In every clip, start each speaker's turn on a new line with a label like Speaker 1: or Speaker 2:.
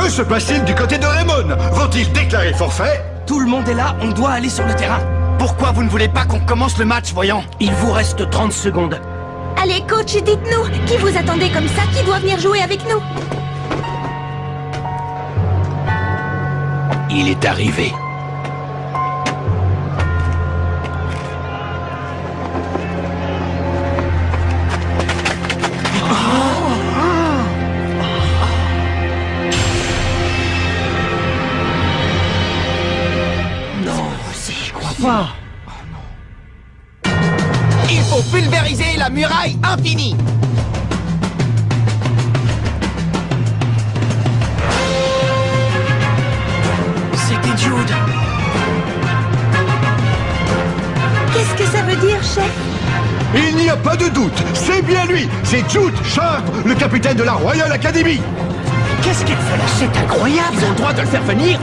Speaker 1: Que se passe-t-il du côté de Raymond? Vont-ils déclarer forfait?
Speaker 2: Tout le monde est là, on doit aller sur le terrain.
Speaker 3: Pourquoi vous ne voulez pas qu'on commence le match, voyons?
Speaker 2: Il vous reste 30 secondes.
Speaker 4: Allez, coach, dites-nous, qui vous attendez comme ça? Qui doit venir jouer avec nous?
Speaker 2: Il est arrivé.
Speaker 5: Pas.
Speaker 3: Il faut pulvériser la muraille infinie.
Speaker 2: C'était Jude.
Speaker 4: Qu'est-ce que ça veut dire, chef?
Speaker 1: Il n'y a pas de doute, c'est bien lui. C'est Jude Sharp, le capitaine de la Royal Academy.
Speaker 2: Qu'est-ce qu'il fait là? C'est incroyable.
Speaker 3: Ils ont le droit de le faire venir.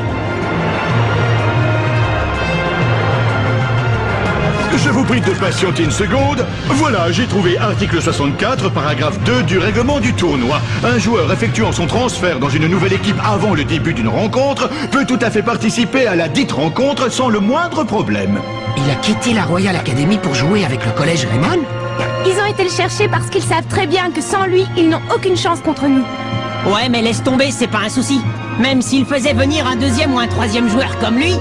Speaker 1: Je vous prie de patienter une seconde. Voilà, j'ai trouvé article 64, paragraphe 2 du règlement du tournoi. Un joueur effectuant son transfert dans une nouvelle équipe avant le début d'une rencontre peut tout à fait participer à la dite rencontre sans le moindre problème.
Speaker 5: Il a quitté la Royal Academy pour jouer avec le collège Raymond?
Speaker 4: Ils ont été le chercher parce qu'ils savent très bien que sans lui, ils n'ont aucune chance contre nous.
Speaker 6: Ouais, mais laisse tomber, c'est pas un souci. Même s'ils faisaient venir un deuxième ou un troisième joueur comme lui,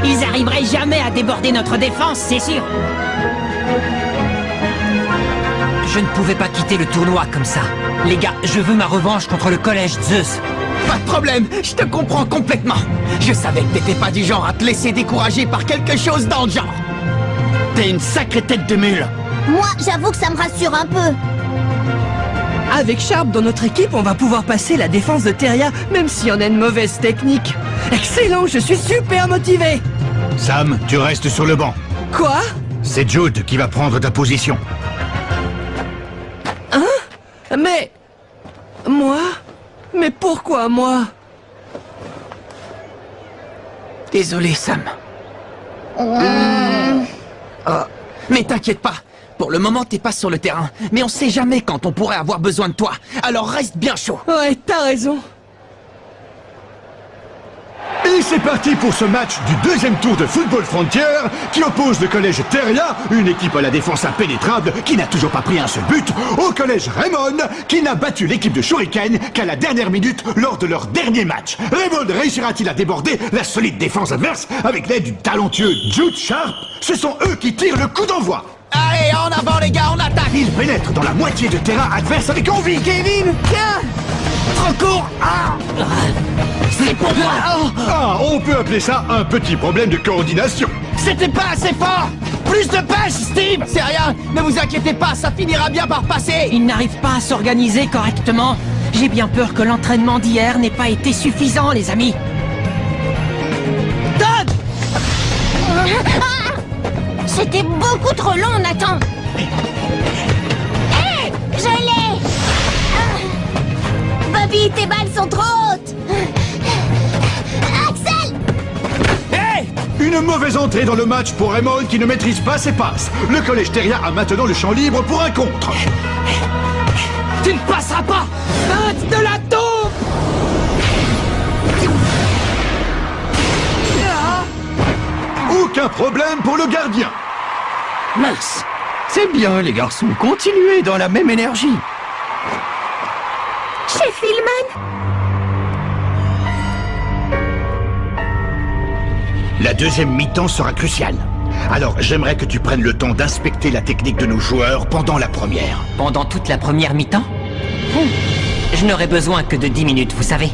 Speaker 6: ils arriveraient jamais à déborder notre défense, c'est sûr.
Speaker 5: Je ne pouvais pas quitter le tournoi comme ça. Les gars, je veux ma revanche contre le collège Zeus.
Speaker 3: Pas de problème, je te comprends complètement. Je savais que t'étais pas du genre à te laisser décourager par quelque chose dans le genre. T'es une sacrée tête de mule.
Speaker 4: Moi, j'avoue que ça me rassure un peu.
Speaker 7: Avec Sharp dans notre équipe, on va pouvoir passer la défense de Teria, même si on a une mauvaise technique. Excellent, je suis super motivé.
Speaker 1: Sam, tu restes sur le banc.
Speaker 7: Quoi?
Speaker 1: C'est Jude qui va prendre ta position.
Speaker 7: Hein? Mais... Moi? Mais pourquoi moi?
Speaker 3: Désolé, Sam. Mais t'inquiète pas. Pour le moment, t'es pas sur le terrain. Mais on sait jamais quand on pourrait avoir besoin de toi. Alors reste bien chaud.
Speaker 7: Ouais, t'as raison.
Speaker 1: Et c'est parti pour ce match du deuxième tour de Football Frontier qui oppose le collège Teria, une équipe à la défense impénétrable qui n'a toujours pas pris un seul but, au collège Raymond qui n'a battu l'équipe de Shuriken qu'à la dernière minute lors de leur dernier match. Raymond réussira-t-il à déborder la solide défense adverse avec l'aide du talentueux Jude Sharp? Ce sont eux qui tirent le coup d'envoi.
Speaker 3: Allez, en avant les gars, on attaque.
Speaker 1: Ils pénètrent dans la moitié de terrain adverse avec envie.
Speaker 3: Kevin, tiens. Trop court. C'est pour moi.
Speaker 1: Ah, on peut appeler ça un petit problème de coordination.
Speaker 3: C'était pas assez fort. Plus de pêche, Steve. C'est rien, ne vous inquiétez pas, ça finira bien par passer.
Speaker 6: Ils n'arrivent pas à s'organiser correctement. J'ai bien peur que l'entraînement d'hier n'ait pas été suffisant, les amis.
Speaker 3: Todd.
Speaker 4: C'était beaucoup trop long, Nathan. Hé, je l'ai. Bobby, tes balles sont trop hautes. Axel.
Speaker 3: Hey.
Speaker 1: Une mauvaise entrée dans le match pour Raymond qui ne maîtrise pas ses passes. Le collège Teria a maintenant le champ libre pour un contre.
Speaker 3: Tu ne passeras pas. Hâte de la taupe.
Speaker 1: Aucun problème pour le gardien.
Speaker 2: Mince. C'est bien, les garçons. Continuez dans la même énergie.
Speaker 4: Chef Hillman.
Speaker 1: La deuxième mi-temps sera cruciale. Alors, j'aimerais que tu prennes le temps d'inspecter la technique de nos joueurs pendant la première.
Speaker 5: Pendant toute la première mi-temps? Je n'aurai besoin que de 10 minutes, vous savez.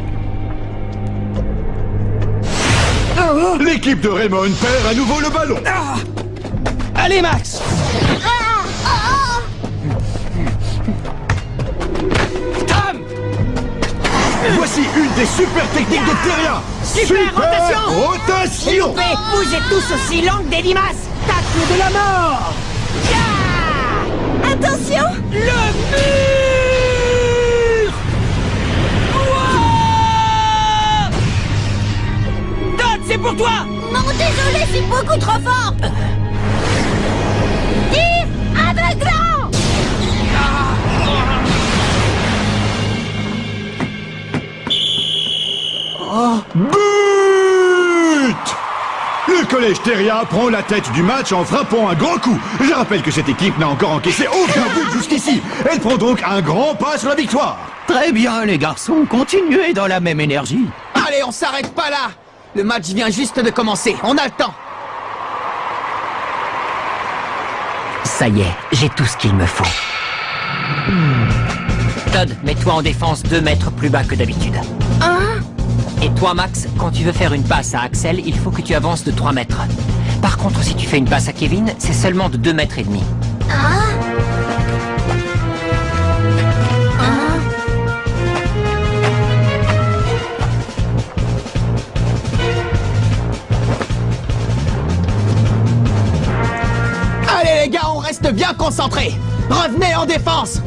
Speaker 1: L'équipe de Raymond perd à nouveau le ballon.
Speaker 2: Allez, Max.
Speaker 3: Tom.
Speaker 1: Voici une des super techniques de Teria.
Speaker 6: Super rotation.
Speaker 1: rotation.
Speaker 6: S'il vous plaît, bougez tous aussi lents que des limaces. Tacle de la mort.
Speaker 4: Attention.
Speaker 6: Le mur. Wow. Todd, c'est pour toi.
Speaker 4: Non, désolé, c'est beaucoup trop fort. Tir aveuglant.
Speaker 1: But! Le collège Theria prend la tête du match en frappant un grand coup. Je rappelle que cette équipe n'a encore encaissé aucun but jusqu'ici. Elle prend donc un grand pas sur la victoire.
Speaker 2: Très bien, les garçons, continuez dans la même énergie.
Speaker 3: Allez, on s'arrête pas là. Le match vient juste de commencer, on a le temps.
Speaker 5: Ça y est, j'ai tout ce qu'il me faut. Todd, mets-toi en défense 2 mètres plus bas que d'habitude. Et toi, Max, quand tu veux faire une passe à Axel, il faut que tu avances de 3 mètres. Par contre, si tu fais une passe à Kevin, c'est seulement de 2 mètres et demi.
Speaker 3: Allez les gars, on reste bien concentrés. Revenez en défense.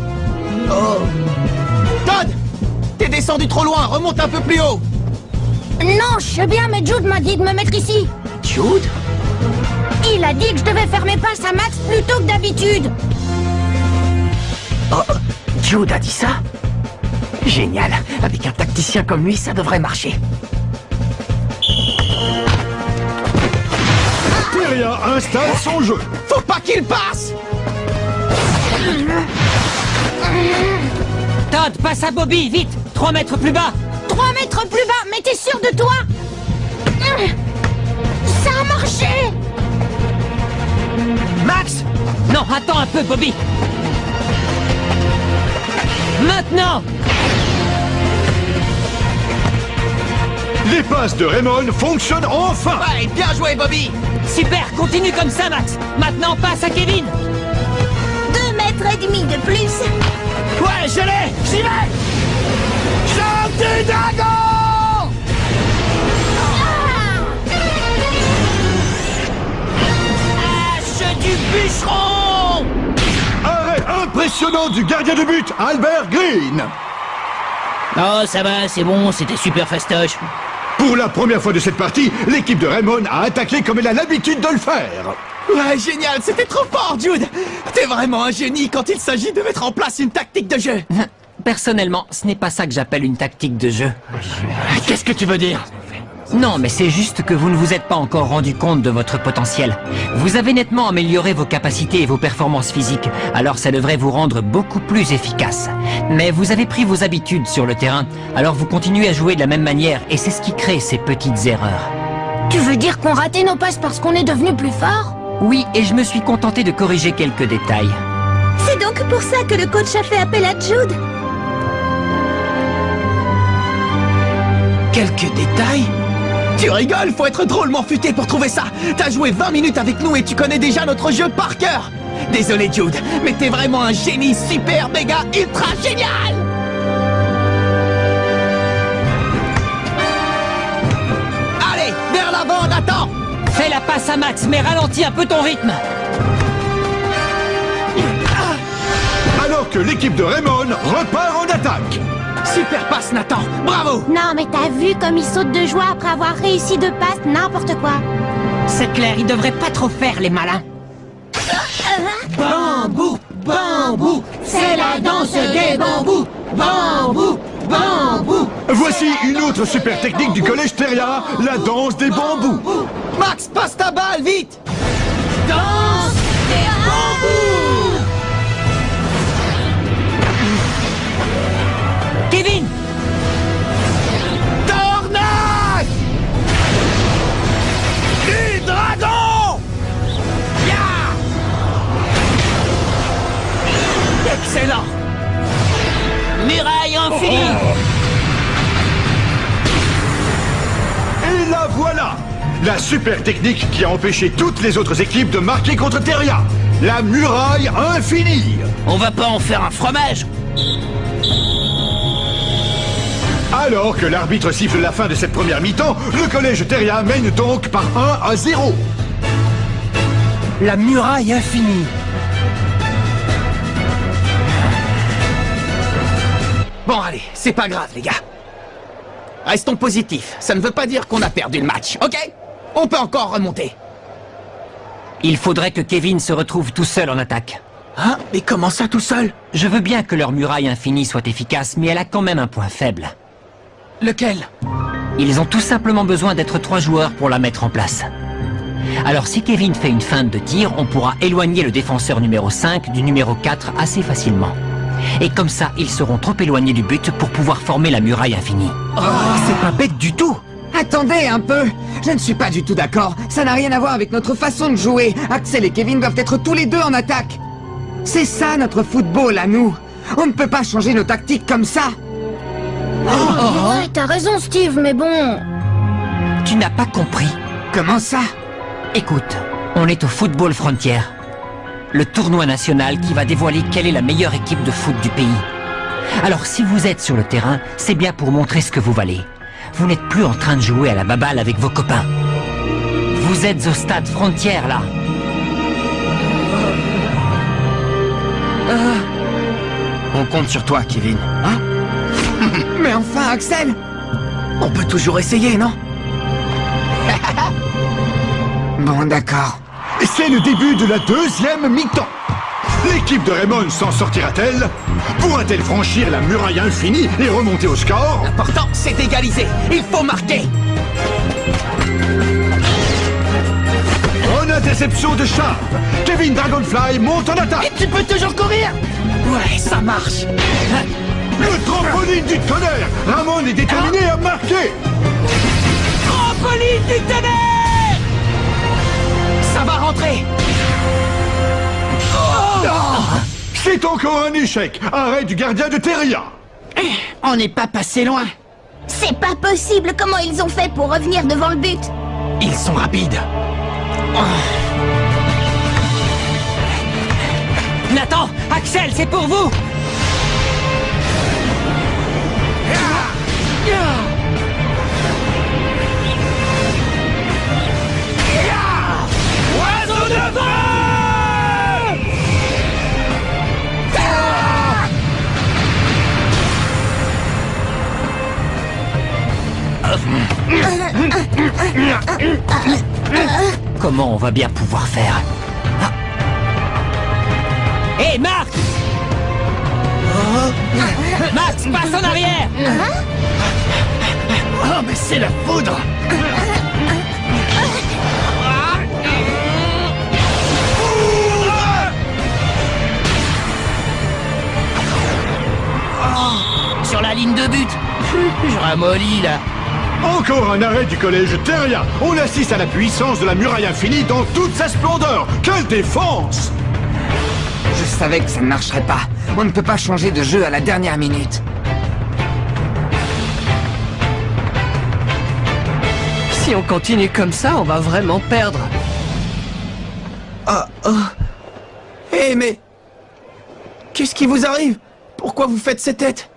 Speaker 3: Todd, t'es descendu trop loin, remonte un peu plus haut.
Speaker 4: Non, je sais bien, mais Jude m'a dit de me mettre ici.
Speaker 3: Jude?
Speaker 4: Il a dit que je devais faire mes passes à Max plus tôt que d'habitude.
Speaker 5: Jude a dit ça? Génial. Avec un tacticien comme lui, ça devrait marcher.
Speaker 1: Theria installe son jeu.
Speaker 3: Faut pas qu'il passe.
Speaker 6: Todd, passe à Bobby, vite! 3 mètres plus bas!
Speaker 4: 3 mètres plus bas, mais t'es sûr de toi? Ça a marché!
Speaker 6: Max! Non, attends un peu, Bobby! Maintenant!
Speaker 1: Les passes de Raymond fonctionnent enfin.
Speaker 3: Ouais, bien joué, Bobby.
Speaker 6: Super, continue comme ça, Max! Maintenant, passe à Kevin!
Speaker 4: 2 mètres et demi de plus.
Speaker 3: Ouais, je l'ai. J'y vais. Chante du dragon.
Speaker 6: Hache du bûcheron!
Speaker 1: Arrêt impressionnant du gardien de but, Albert Green.
Speaker 7: Oh, ça va, c'est bon, c'était super fastoche.
Speaker 1: Pour la première fois de cette partie, l'équipe de Raymond a attaqué comme elle a l'habitude de le faire.
Speaker 3: Ouais, génial, c'était trop fort, Jude. T'es vraiment un génie quand il s'agit de mettre en place une tactique de jeu.
Speaker 5: Personnellement, ce n'est pas ça que j'appelle une tactique de jeu.
Speaker 3: Qu'est-ce que tu veux dire?
Speaker 5: Non, mais c'est juste que vous ne vous êtes pas encore rendu compte de votre potentiel. Vous avez nettement amélioré vos capacités et vos performances physiques, alors ça devrait vous rendre beaucoup plus efficace. Mais vous avez pris vos habitudes sur le terrain, alors vous continuez à jouer de la même manière, et c'est ce qui crée ces petites erreurs.
Speaker 4: Tu veux dire qu'on ratait nos passes parce qu'on est devenu plus fort?
Speaker 5: Oui, et je me suis contenté de corriger quelques détails.
Speaker 4: C'est donc pour ça que le coach a fait appel à Jude?
Speaker 3: Quelques détails? Tu rigoles, faut être drôlement futé pour trouver ça. T'as joué 20 minutes avec nous et tu connais déjà notre jeu par cœur. Désolé Jude, mais t'es vraiment un génie super méga ultra génial. Allez, vers l'avant, Nathan.
Speaker 6: Fais la passe à Max, mais ralentis un peu ton rythme!
Speaker 1: Alors que l'équipe de Raymond repart en attaque.
Speaker 3: Super passe, Nathan. Bravo.
Speaker 4: Non, mais t'as vu comme il saute de joie après avoir réussi 2 passes, n'importe quoi.
Speaker 6: C'est clair, ils devraient pas trop faire les malins.
Speaker 3: Bambou, bambou, c'est la danse des bambous. Bambou, bambou.
Speaker 1: Voici une autre super technique du collège Theria, la danse des bambous.
Speaker 3: Max, passe ta balle, vite. Danse des bambous.
Speaker 6: Kevin!
Speaker 3: Tornade du dragon. Ya. Excellent.
Speaker 6: Muraille infinie!
Speaker 1: Et la voilà, la super technique qui a empêché toutes les autres équipes de marquer contre Theria. La muraille infinie.
Speaker 6: On va pas en faire un fromage?
Speaker 1: Alors que l'arbitre siffle la fin de cette première mi-temps, le collège Theria mène donc par 1-0.
Speaker 3: La muraille infinie. Bon, allez, c'est pas grave, les gars. Restons positifs. Ça ne veut pas dire qu'on a perdu le match, ok? On peut encore remonter.
Speaker 5: Il faudrait que Kevin se retrouve tout seul en attaque.
Speaker 3: Hein? Mais comment ça, tout seul?
Speaker 5: Je veux bien que leur muraille infinie soit efficace, mais elle a quand même un point faible.
Speaker 3: Lequel?
Speaker 5: Ils ont tout simplement besoin d'être 3 joueurs pour la mettre en place. Alors si Kevin fait une feinte de tir, on pourra éloigner le défenseur numéro 5 du numéro 4 assez facilement. Et comme ça, ils seront trop éloignés du but pour pouvoir former la muraille infinie.
Speaker 3: C'est pas bête du tout. Attendez un peu. Je ne suis pas du tout d'accord. Ça n'a rien à voir avec notre façon de jouer. Axel et Kevin doivent être tous les deux en attaque. C'est ça notre football à nous. On ne peut pas changer nos tactiques comme ça.
Speaker 4: Ouais, t'as raison, Steve, mais bon...
Speaker 5: Tu n'as pas compris.
Speaker 3: Comment ça?
Speaker 5: Écoute, on est au Football Frontier, le tournoi national qui va dévoiler quelle est la meilleure équipe de foot du pays. Alors si vous êtes sur le terrain, c'est bien pour montrer ce que vous valez. Vous n'êtes plus en train de jouer à la baballe avec vos copains. Vous êtes au stade Frontier, là.
Speaker 3: On compte sur toi, Kevin. Hein? Mais enfin, Axel! On peut toujours essayer, non? Bon, d'accord.
Speaker 1: C'est le début de la deuxième mi-temps. L'équipe de Raymond s'en sortira-t-elle? Pourra-t-elle franchir la muraille infinie et remonter au score?
Speaker 3: L'important, c'est d'égaliser. Il faut marquer.
Speaker 1: Bonne interception de Sharp. Kevin Dragonfly monte en attaque.
Speaker 3: Tu peux toujours courir? Ouais, ça marche.
Speaker 1: Le trampoline du tonnerre. Ramon est déterminé à marquer.
Speaker 3: Trampoline du tonnerre! Ça va rentrer.
Speaker 1: C'est encore un échec. Arrêt du gardien de Terria.
Speaker 3: On n'est pas passé loin.
Speaker 4: C'est pas possible. Comment ils ont fait pour revenir devant le but?
Speaker 3: Ils sont rapides.
Speaker 6: Nathan, Axel, c'est pour vous.
Speaker 3: Oiseau de feu!
Speaker 5: Comment on va bien pouvoir faire?
Speaker 6: Hé, Max! Max, passe en arrière!
Speaker 3: Oh, mais c'est la foudre!
Speaker 6: Sur la ligne de but! Je ramollis, là!
Speaker 1: Encore un arrêt du collège Terria. On assiste à la puissance de la muraille infinie dans toute sa splendeur. Quelle défense!
Speaker 3: Je savais que ça ne marcherait pas. On ne peut pas changer de jeu à la dernière minute.
Speaker 7: Si on continue comme ça, on va vraiment perdre.
Speaker 3: Hé, mais... Qu'est-ce qui vous arrive? Pourquoi vous faites ces têtes?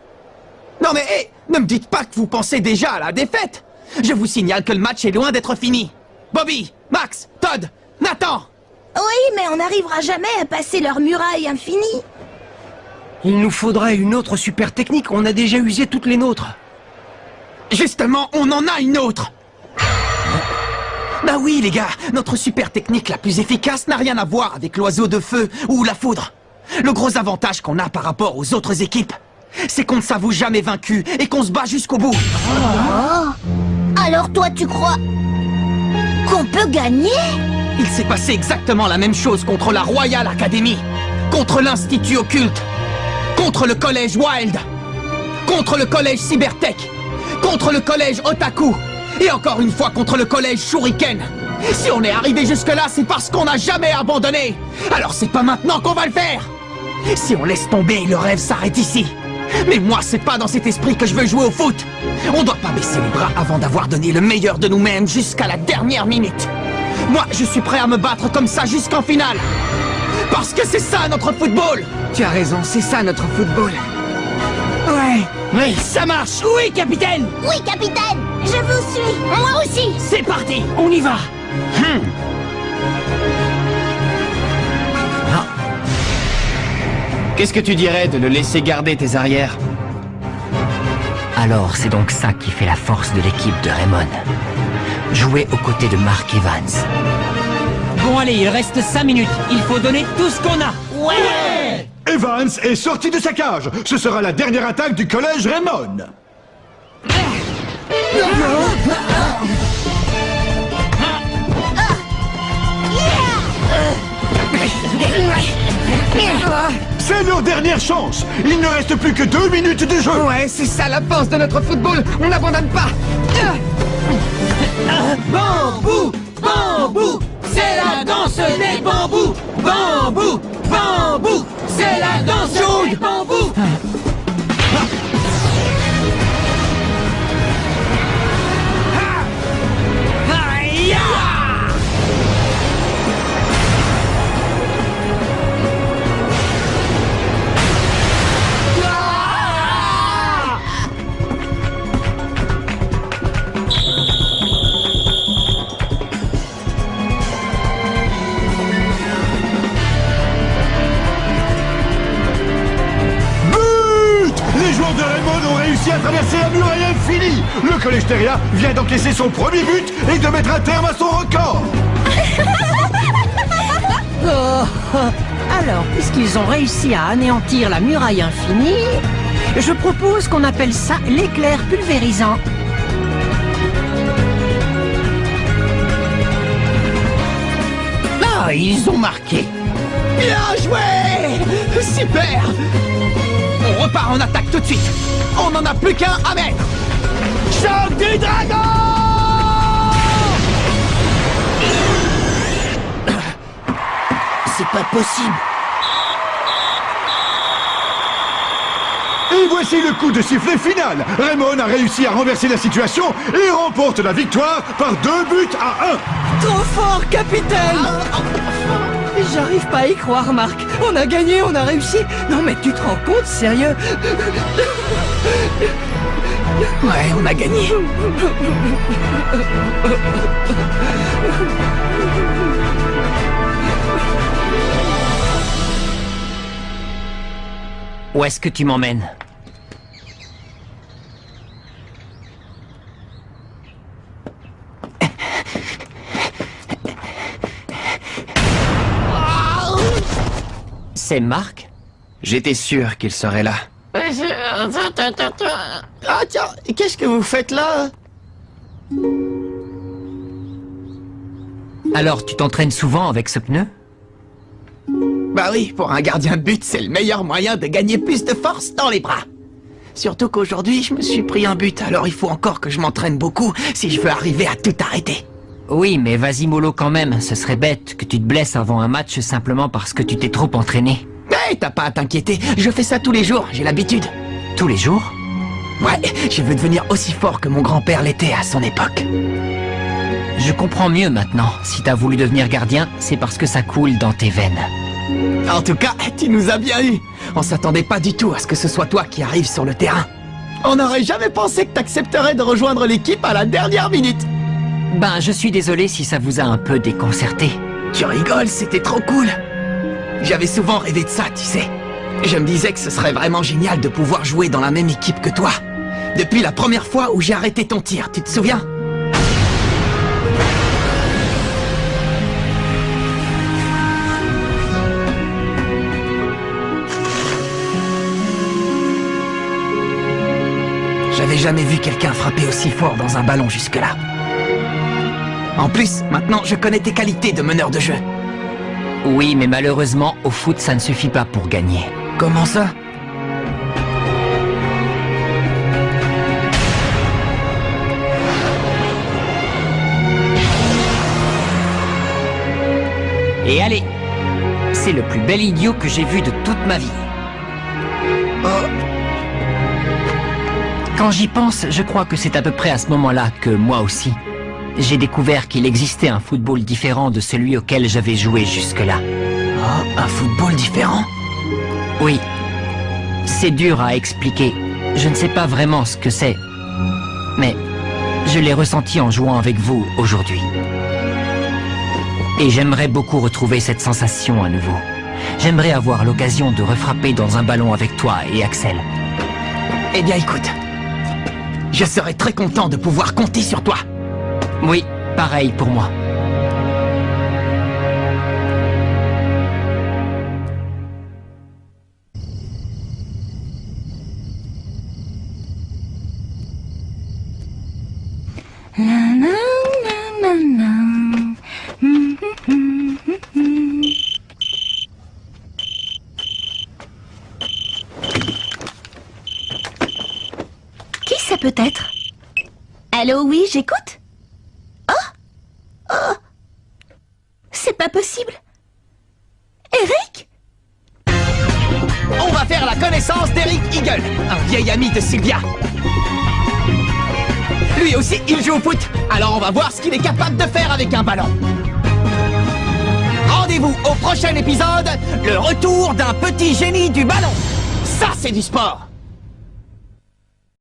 Speaker 3: Non mais, hé, ne me dites pas que vous pensez déjà à la défaite. Je vous signale que le match est loin d'être fini. Bobby, Max, Todd, Nathan!
Speaker 4: Oui, mais on n'arrivera jamais à passer leur muraille infinie.
Speaker 7: Il nous faudrait une autre super technique, on a déjà usé toutes les nôtres.
Speaker 3: Justement, on en a une autre. Bah oui, les gars, notre super technique la plus efficace n'a rien à voir avec l'oiseau de feu ou la foudre. Le gros avantage qu'on a par rapport aux autres équipes, c'est qu'on ne s'avoue jamais vaincu et qu'on se bat jusqu'au bout.
Speaker 4: Alors toi, tu crois qu'on peut gagner?
Speaker 3: Il s'est passé exactement la même chose contre la Royal Academy, contre l'Institut Occulte, contre le collège Wild, contre le collège Cybertech, contre le collège Otaku, et encore une fois contre le collège Shuriken. Si on est arrivé jusque-là, c'est parce qu'on n'a jamais abandonné. Alors c'est pas maintenant qu'on va le faire. Si on laisse tomber, le rêve s'arrête ici. Mais moi, c'est pas dans cet esprit que je veux jouer au foot. On doit pas baisser les bras avant d'avoir donné le meilleur de nous-mêmes jusqu'à la dernière minute. Moi, je suis prêt à me battre comme ça jusqu'en finale. Parce que c'est ça notre football. Tu as raison, c'est ça notre football. Ouais.
Speaker 6: Oui, ça marche! Oui, capitaine!
Speaker 4: Oui, capitaine, je vous suis. Moi aussi.
Speaker 6: C'est parti, on y va!
Speaker 3: Qu'est-ce que tu dirais de le laisser garder tes arrières?
Speaker 5: Alors c'est donc ça qui fait la force de l'équipe de Raymond. Jouer aux côtés de Mark Evans.
Speaker 6: Bon allez, il reste 5 minutes. Il faut donner tout ce qu'on a.
Speaker 4: Ouais.
Speaker 1: Evans est sorti de sa cage. Ce sera la dernière attaque du collège Raymond.
Speaker 4: Non.
Speaker 1: C'est leur dernière chance. Il ne reste plus que 2 minutes de jeu.
Speaker 7: Ouais, c'est ça la force de notre football. On n'abandonne pas.
Speaker 6: Bambou, bambou, c'est la danse des bambous. Bambou, bambou, c'est la danse des bambous.
Speaker 1: De Raymond ont réussi à traverser la muraille infinie. Le collège Teria vient d'encaisser son premier but et de mettre un terme à son record.
Speaker 6: Alors, puisqu'ils ont réussi à anéantir la muraille infinie, je propose qu'on appelle ça l'éclair pulvérisant.
Speaker 3: Ah, ils ont marqué. Bien joué! Super! On repart en attaque tout de suite. On n'en a plus qu'un à mettre. Choc du dragon!
Speaker 6: C'est pas possible.
Speaker 1: Et voici le coup de sifflet final. Raymond a réussi à renverser la situation et remporte la victoire par 2 buts à 1.
Speaker 7: Trop fort, capitaine. J'arrive pas à y croire, Marc. On a gagné, on a réussi. Non, mais tu te rends compte, sérieux?
Speaker 3: Ouais, on a gagné.
Speaker 5: Où est-ce que tu m'emmènes? C'est Marc?
Speaker 3: J'étais sûr qu'il serait là. Ah tiens, qu'est-ce que vous faites là?
Speaker 5: Alors, tu t'entraînes souvent avec ce pneu?
Speaker 3: Bah oui, pour un gardien de but, c'est le meilleur moyen de gagner plus de force dans les bras. Surtout qu'aujourd'hui, je me suis pris un but, alors il faut encore que je m'entraîne beaucoup si je veux arriver à tout arrêter.
Speaker 5: Oui, mais vas-y mollo quand même, ce serait bête que tu te blesses avant un match simplement parce que tu t'es trop entraîné.
Speaker 3: Hey, t'as pas à t'inquiéter, je fais ça tous les jours, j'ai l'habitude.
Speaker 5: Tous les jours?
Speaker 3: Ouais, je veux devenir aussi fort que mon grand-père l'était à son époque.
Speaker 5: Je comprends mieux maintenant. Si t'as voulu devenir gardien, c'est parce que ça coule dans tes veines.
Speaker 3: En tout cas, tu nous as bien eu. On s'attendait pas du tout à ce que ce soit toi qui arrives sur le terrain. On n'aurait jamais pensé que t'accepterais de rejoindre l'équipe à la dernière minute.
Speaker 5: Ben, je suis désolé si ça vous a un peu déconcerté.
Speaker 3: Tu rigoles, c'était trop cool. J'avais souvent rêvé de ça, tu sais. Je me disais que ce serait vraiment génial de pouvoir jouer dans la même équipe que toi. Depuis la première fois où j'ai arrêté ton tir, tu te souviens? J'avais jamais vu quelqu'un frapper aussi fort dans un ballon jusque-là. En plus, maintenant, je connais tes qualités de meneur de jeu.
Speaker 5: Oui, mais malheureusement, au foot, ça ne suffit pas pour gagner.
Speaker 3: Comment ça?
Speaker 5: Et allez, c'est le plus bel idiot que j'ai vu de toute ma vie. Quand j'y pense, je crois que c'est à peu près à ce moment-là que moi aussi, j'ai découvert qu'il existait un football différent de celui auquel j'avais joué jusque-là.
Speaker 3: Oh, un football différent?
Speaker 5: Oui. C'est dur à expliquer. Je ne sais pas vraiment ce que c'est. Mais je l'ai ressenti en jouant avec vous aujourd'hui. Et j'aimerais beaucoup retrouver cette sensation à nouveau. J'aimerais avoir l'occasion de refrapper dans un ballon avec toi et Axel.
Speaker 3: Eh bien écoute, je serais très content de pouvoir compter sur toi.
Speaker 5: Oui, pareil pour moi.
Speaker 4: ça peut être? Allô, oui, j'écoute? Oh! C'est pas possible. Eric?
Speaker 3: On va faire la connaissance d'Eric Eagle, un vieil ami de Sylvia. Lui aussi, il joue au foot. Alors on va voir ce qu'il est capable de faire avec un ballon. Rendez-vous au prochain épisode, le retour d'un petit génie du ballon. Ça, c'est du sport.